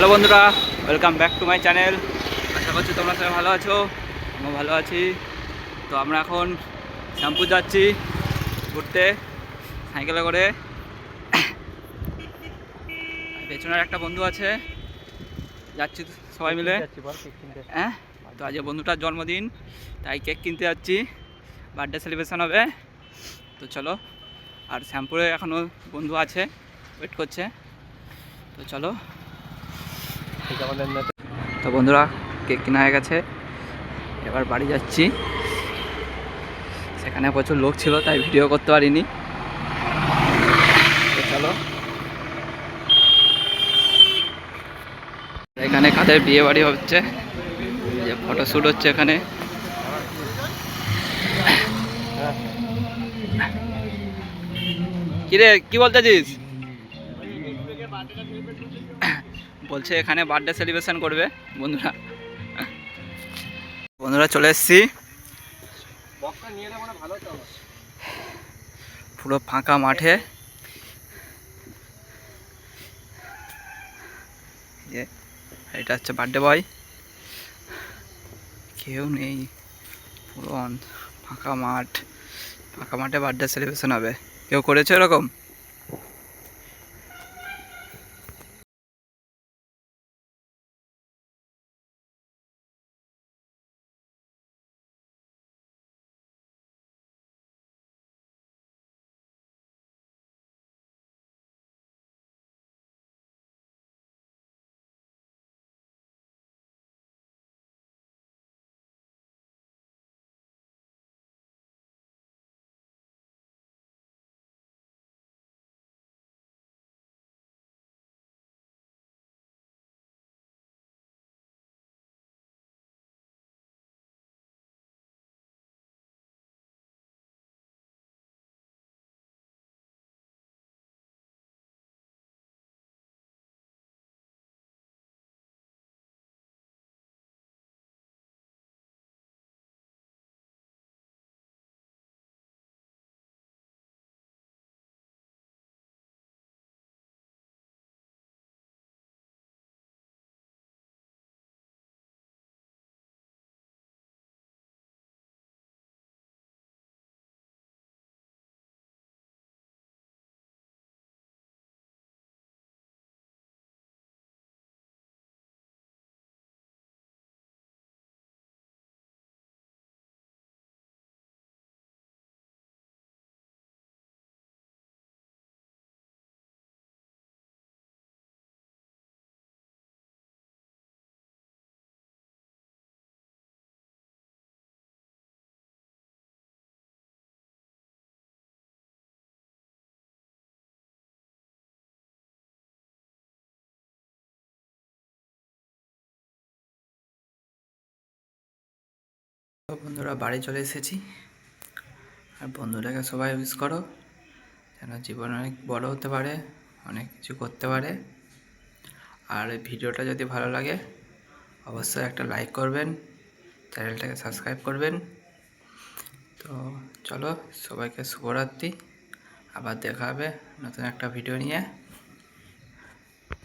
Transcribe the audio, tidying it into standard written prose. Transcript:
Hello বন্ধুরা, welcome back to my channel. আশা করছি তোমরা সবাই ভালো আছো, আমিও ভালো আছি। তো আমরা এখন শ্যামপুর যাচ্ছি ঘুরতে সাইকেলে করে। পেছনের একটা বন্ধু আছে, যাচ্ছি সবাই মিলে। হ্যাঁ, তো আজ বন্ধুটার জন্মদিন, তাই কেক কিনতে যাচ্ছি, বার্থডে সেলিব্রেশন হবে। তো চলো, আর শ্যামপুরে এখনও বন্ধু আছে, ওয়েট করছে। তো চলো। তো বন্ধুরা, কেক কেনা হয়ে গেছে, এবার বাড়ি যাচ্ছি। সেখানে প্রচুর লোক ছিল, তাই ভিডিও করতে পারিনি। তো চলো, এখানে কাদের বিয়ে বাড়ি হচ্ছে, যে ফটোশ্যুট হচ্ছে এখানে। কিরে, কি বলতেছিস? বলছে এখানে বার্থডে সেলিব্রেশন করবে বন্ধুরা। বন্ধুরা চলে এসছি, পুরো ফাঁকা মাঠে। এটা হচ্ছে বার্থডে বয়, কেউ নেই, পুরো ফাঁকা মাঠ। ফাঁকা মাঠে বার্থডে সেলিব্রেশন হবে। কেউ করেছে এরকম? তো বন্ধুরা, বাড়ি চলে এসেছি। আর বন্ধুটাকে সবাই উইশ করো, যেন জীবন অনেক বড় হতে পারে, অনেক কিছু করতে পারে। আর এই ভিডিওটা যদি ভালো লাগে অবশ্যই একটা লাইক করবেন, চ্যানেলটাকে সাবস্ক্রাইব করবেন। তো চলো, সবাইকে শুভরাত্রি। আবার দেখা হবে নতুন একটা ভিডিও নিয়ে।